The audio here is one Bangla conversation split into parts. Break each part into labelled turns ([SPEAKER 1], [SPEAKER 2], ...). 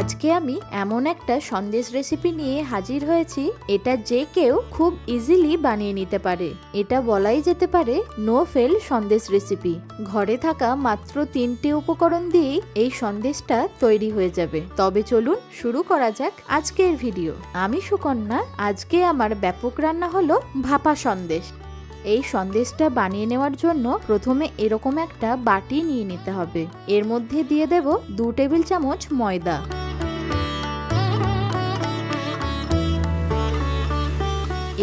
[SPEAKER 1] আজকে আমি এমন একটা সন্দেশ রেসিপি নিয়ে হাজির হয়েছি, এটা যে কেউ খুব ইজিলি বানিয়ে নিতে পারে। এটা বলাই যেতে পারে নো ফেল সন্দেশ রেসিপি। ঘরে থাকা মাত্র 3টে উপকরণ দিয়েই এই সন্দেশটা তৈরি হয়ে যাবে। তবে চলুন শুরু করা যাক আজকের ভিডিও। আমি সুকন্যা। আজকে আমার ব্যাপক রান্না হলো ভাপা সন্দেশ। এই সন্দেশটা বানিয়ে নেওয়ার জন্য প্রথমে এরকম একটা বাটি নিয়ে নিতে হবে। এর মধ্যে দিয়ে দেব 2 টেবিল চামচ ময়দা।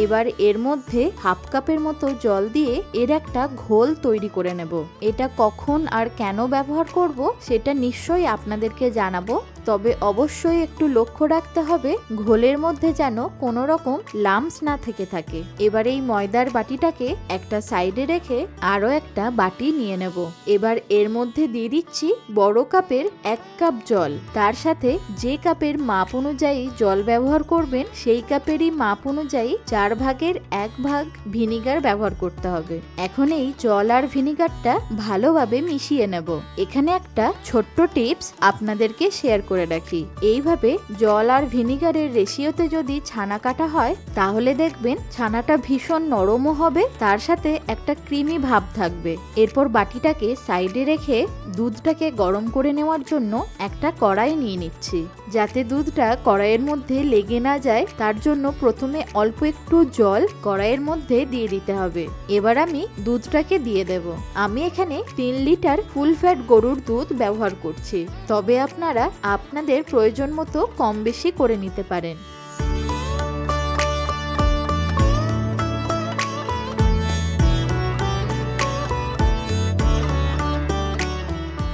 [SPEAKER 1] এবার এর মধ্যে হাফ কাপের মতো জল দিয়ে এর একটা ঘোল তৈরি করে নেব। এটা কখন আর কেন ব্যবহার করব সেটা নিশ্চয়ই আপনাদেরকে জানাবো, তবে অবশ্যই একটু লক্ষ্য রাখতে হবে ঘোলের মধ্যে যেন কোনো রকম লাম্পস না থেকে থাকে। এবার এই ময়দার বাটিটাকে একটা সাইডে রেখে আরো একটা বাটি নিয়ে নেব। এবার এর মধ্যে দিয়ে দিচ্ছি বড় কাপের 1 কাপ জল। তার সাথে যে কাপের মাপ অনুযায়ী জল ব্যবহার করবেন সেই কাপেরই মাপ অনুযায়ী 4 ভাগের 1 ভাগ ভিনিগার ব্যবহার করতে হবে। এখন এই জল আর ভিনিগারটা ভালোভাবে মিশিয়ে নেব। এখানে একটা ছোট্ট টিপস আপনাদেরকে শেয়ার করে রাখি। এইভাবে জল আর ভিনিগারের রেশিওতে যদি ছানা কাটা হয় তাহলে দেখবেন ছানাটা ভীষণ নরমও হবে, তার সাথে একটা ক্রিমি ভাব থাকবে। এরপর বাটিটাকে সাইডে রেখে দুধটাকে গরম করে নেওয়ার জন্য একটা কড়াই নিয়ে নিচ্ছি। যাতে দুধটা কড়াইয়ের মধ্যে লেগে না যায় তার জন্য প্রথমে অল্প একটু জল কড়াইয়ের মধ্যে দিয়ে দিতে হবে। এবার আমি দুধটাকে দিয়ে দেব। আমি এখানে 3 লিটার ফুল ফ্যাট গরুর দুধ ব্যবহার করছি, তবে আপনারা আপনাদের প্রয়োজন মতো কম বেশি করে নিতে পারেন।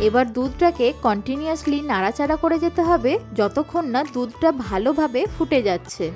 [SPEAKER 1] এবার দুধটাকে কন্টিনিউয়াসলি নাড়াচাড়া করে যেতে হবে যতক্ষণ না দুধটা ভালোভাবে ফুটে যাচ্ছে।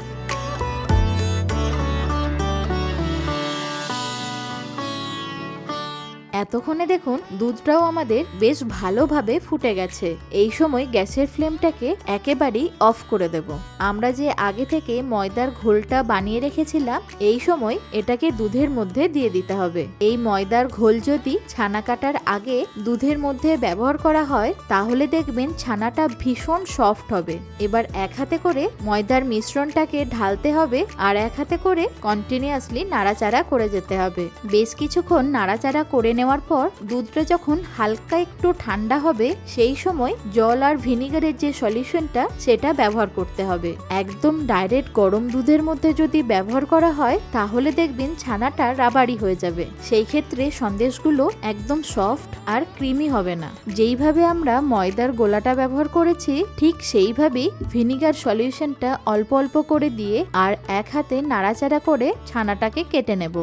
[SPEAKER 1] এতক্ষণে দেখুন দুধটাও আমাদের বেশ ভালোভাবে ফুটে গেছে। এই সময় গ্যাসের ফ্লেমটাকে একেবারেই অফ করে দেব। আমরা যে আগে থেকে ময়দার ঘোলটা বানিয়ে রেখেছিলাম, এই সময় এটাকে দুধের মধ্যে দিয়ে দিতে হবে। এই ময়দার ঘোল যদি ছানা কাটার আগে দুধের মধ্যে ব্যবহার করা হয় তাহলে দেখবেন ছানাটা ভীষণ সফট হবে। এবার এক হাতে করে ময়দার মিশ্রণটাকে ঢালতে হবে আর এক হাতে করে কন্টিনিউয়াসলি নাড়াচাড়া করে যেতে হবে। বেশ কিছুক্ষণ নাড়াচাড়া করে নেওয়ার পর দুধটা যখন হালকা একটু ঠান্ডা হবে সেই সময় জল আর ভিনিগারের যে সলিউশনটা সেটা ব্যবহার করতে হবে। একদম ডাইরেক্ট গরম দুধের মধ্যে যদি ব্যবহার করা হয় তাহলে দেখবেন ছানাটা রাবারি হয়ে যাবে। সেই ক্ষেত্রে সন্দেশগুলো একদম সফট আর ক্রিমি হবে না। যেইভাবে আমরা ময়দার গোলাটা ব্যবহার করেছি ঠিক সেইভাবেই ভিনিগার সলিউশনটা অল্প অল্প করে দিয়ে আর এক হাতে নাড়াচাড়া করে ছানাটাকে কেটে নেব।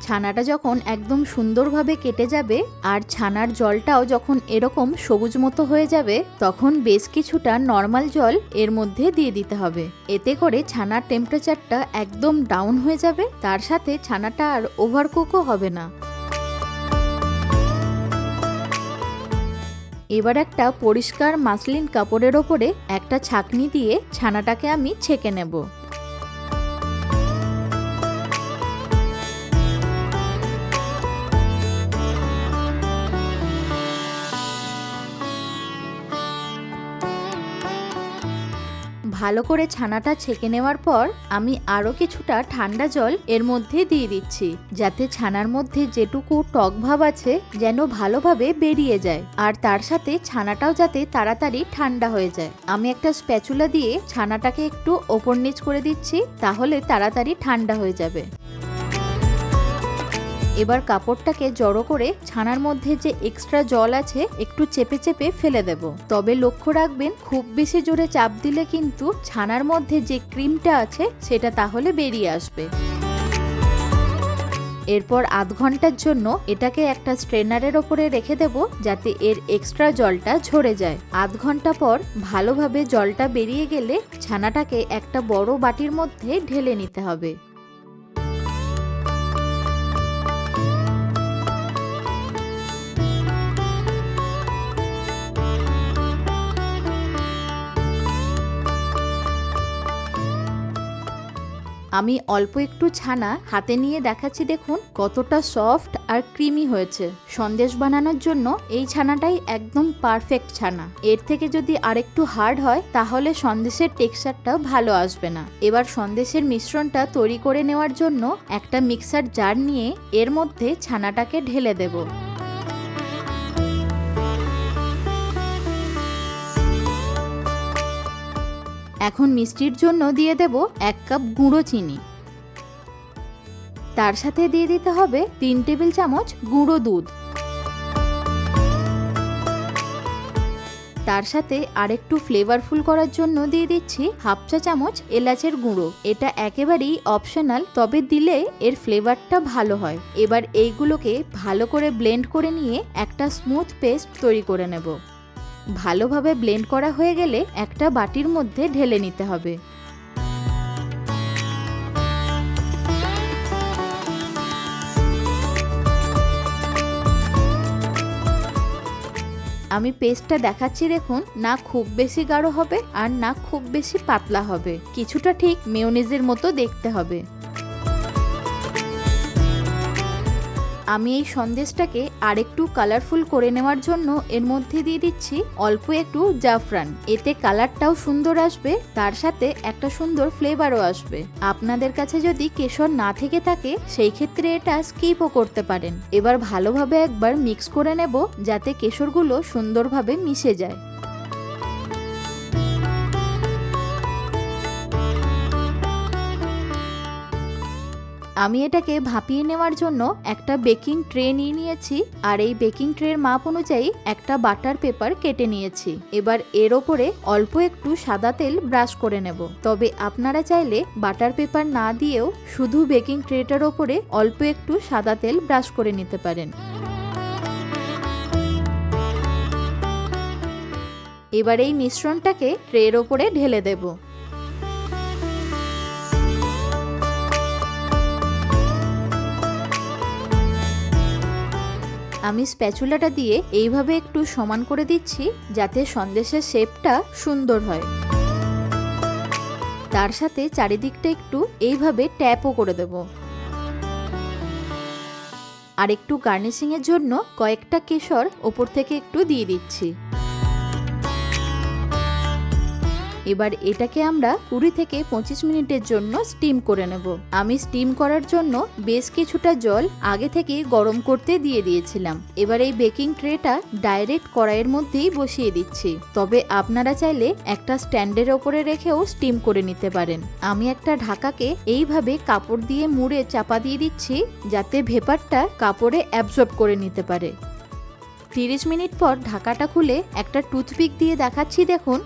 [SPEAKER 1] ছানাটা যখন একদম সুন্দরভাবে কেটে যাবে আর ছানার জলটাও যখন এরকম সবুজ মতো হয়ে যাবে তখন বেশ কিছুটা নর্মাল জল এর মধ্যে দিয়ে দিতে হবে। এতে করে ছানার টেম্পারেচারটা একদম ডাউন হয়ে যাবে, তার সাথে ছানাটা আর ওভারকুকও হবে না। এবার একটা পরিষ্কার মাসলিন কাপড়ের ওপরে একটা ছাঁকনি দিয়ে ছানাটাকে আমি ছেঁকে নেব। ভালো করে ছানাটা ছেঁকে নেওয়ার পর আমি আরো কিছুটা ঠান্ডা জল এর মধ্যে দিয়ে দিচ্ছি, যাতে ছানার মধ্যে যেটুকু টক ভাব আছে যেন ভালোভাবে বেরিয়ে যায় আর তার সাথে ছানাটাও যাতে তাড়াতাড়ি ঠান্ডা হয়ে যায়। আমি একটা স্প্যাচুলা দিয়ে ছানাটাকে একটু ওপর নিচ করে দিচ্ছি, তাহলে তাড়াতাড়ি ঠান্ডা হয়ে যাবে। এবার কাপড়টাকে জড়ো করে ছানার মধ্যে যে এক্সট্রা জল আছে একটু চেপে চেপে ফেলে দেব। তবে লক্ষ্য রাখবেন খুব বেশি জোরে চাপ দিলে কিন্তু ছানার মধ্যে যে ক্রিমটা আছে সেটা তাহলে বেরিয়ে আসবে। এরপর আধ ঘন্টার জন্য এটাকে একটা স্ট্রেনারের ওপরে রেখে দেব যাতে এর এক্সট্রা জলটা ঝরে যায়। আধ ঘন্টা পর ভালোভাবে জলটা বেরিয়ে গেলে ছানাটাকে একটা বড় বাটির মধ্যে ঢেলে নিতে হবে। আমি অল্প একটু ছানা হাতে নিয়ে দেখাচ্ছি, দেখুন কতটা সফট আর ক্রিমি হয়েছে। সন্দেশ বানানোর জন্য এই ছানাটাই একদম পারফেক্ট ছানা। এর থেকে যদি আরেকটু হার্ড হয় তাহলে সন্দেশের টেক্সচারটা ভালো আসবে না। এবার সন্দেশের মিশ্রণটা তৈরি করে নেওয়ার জন্য একটা মিক্সার জার নিয়ে এর মধ্যে ছানাটাকে ঢেলে দেব। এখন মিষ্টির জন্য দিয়ে দেব 1 কাপ গুঁড়ো চিনি। তার সাথে দিয়ে দিতে হবে 3 টেবিল চামচ গুঁড়ো দুধ। তার সাথে আরেকটু ফ্লেভারফুল করার জন্য দিয়ে দিচ্ছি 1/2 চা চামচ এলাচের গুঁড়ো। এটা একেবারেই অপশনাল, তবে দিলে এর ফ্লেভারটা ভালো হয়। এবার এইগুলোকে ভালো করে ব্লেন্ড করে নিয়ে একটা স্মুথ পেস্ট তৈরি করে নেব। ভালোভাবে ব্লেন্ড করা হয়ে গেলে একটা বাটির মধ্যে ঢেলে নিতে হবে। আমি পেস্টটা দেখাচ্ছি, দেখুন না খুব বেশি গাঢ় হবে আর না খুব বেশি পাতলা হবে, কিছুটা ঠিক মেয়োনেজের মতো দেখতে হবে। আমি এই সন্দেশটাকে আরেকটু কালারফুল করে নেওয়ার জন্য এর মধ্যে দিয়ে দিচ্ছি অল্প একটু জাফরান। এতে কালারটাও সুন্দর আসবে, তার সাথে একটা সুন্দর ফ্লেভারও আসবে। আপনাদের কাছে যদি কেশর না থেকে থাকে সেই ক্ষেত্রে এটা স্কিপও করতে পারেন। এবার ভালোভাবে একবার মিক্স করে নেব যাতে কেশরগুলো সুন্দরভাবে মিশে যায়। আমি এটাকে ভাপিয়ে নেওয়ার জন্য একটা বেকিং ট্রে নিয়ে নিয়েছি, আর এই বেকিং ট্রের মাপ অনুযায়ী একটা বাটার পেপার কেটে নিয়েছি। এবার এর ওপরে অল্প একটু সাদা তেল ব্রাশ করে নেব। তবে আপনারা চাইলে বাটার পেপার না দিয়েও শুধু বেকিং ট্রেটার ওপরে অল্প একটু সাদা তেল ব্রাশ করে নিতে পারেন। এবার এই মিশ্রণটাকে ট্রের ওপরে ঢেলে দেব। আমি স্প্যাচুলাটা দিয়ে এইভাবে একটু সমান করে দিচ্ছি যাতে সন্দেশের শেপটা সুন্দর হয়। তার সাথে চারিদিকটা একটু এইভাবে ট্যাপও করে দেব। আর একটু গার্নিশিং এর জন্য কয়েকটা কেশর ওপর থেকে একটু দিয়ে দিচ্ছি। এবার এটাকে আমরা 20 থেকে 25 মিনিটের জন্য স্টিম করে নেব। আমি স্টিম করার জন্য বেশ কিছুটা জল আগে থেকে গরম করতে দিয়ে দিয়েছিলাম। এবার এই বেকিং ট্রেটা ডাইরেক্ট কড়াইয়ের মধ্যেই বসিয়ে দিচ্ছি। তবে আপনারা চাইলে একটা স্ট্যান্ডের ওপরে রেখেও স্টিম করে নিতে পারেন। আমি একটা ঢাকাকে এইভাবে কাপড় দিয়ে মুড়ে চাপা দিয়ে দিচ্ছি যাতে ভেপারটা কাপড়ে অ্যাবজর্ব করে নিতে পারে। 30 মিনিট পর ঢাকাটা খুলে একটা টুথপিক দিয়ে দেখাচ্ছি, দেখুন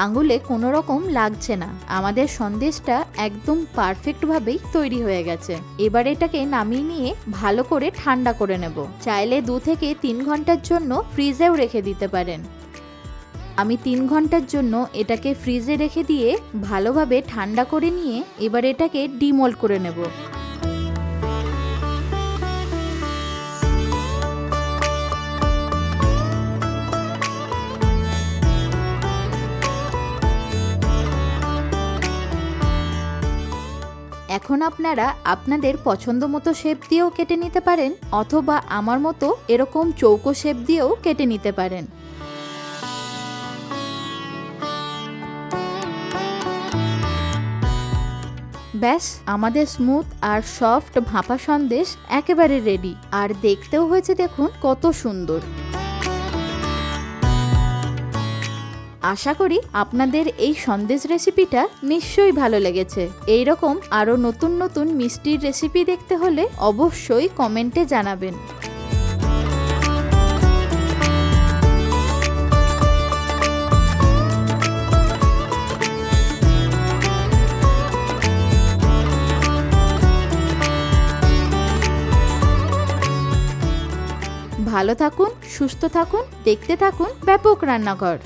[SPEAKER 1] আঙুলে কোনো রকম লাগছে না। আমাদের সন্দেশটা একদম পারফেক্টভাবেই তৈরি হয়ে গেছে। এবার এটাকে নামিয়ে নিয়ে ভালো করে ঠান্ডা করে নেব। চাইলে 2 থেকে 3 ঘন্টার জন্য ফ্রিজেও রেখে দিতে পারেন। আমি 3 ঘন্টার জন্য এটাকে ফ্রিজে রেখে দিয়ে ভালোভাবে ঠান্ডা করে নিয়ে এবার এটাকে ডিমোল্ড করে নেব। এখন আপনারা আপনাদের পছন্দ মতো শেপ দিয়েও কেটে নিতে পারেন, অথবা আমার মতো এরকম চৌকো শেপ দিয়েও কেটে নিতে পারেন। ব্যাস, আমাদের স্মুথ আর সফট ভাপা সন্দেশ একেবারে রেডি। আর দেখতেও হয়েছে দেখুন কত সুন্দর। আশা করি আপনাদের এই সন্দেশ রেসিপিটা নিশ্চয়ই ভালো লেগেছে। এইরকম আরও নতুন নতুন মিষ্টির রেসিপি দেখতে হলে অবশ্যই কমেন্টে জানাবেন। ভালো থাকুন, সুস্থ থাকুন, দেখতে থাকুন ব্যাপক রান্নাঘর।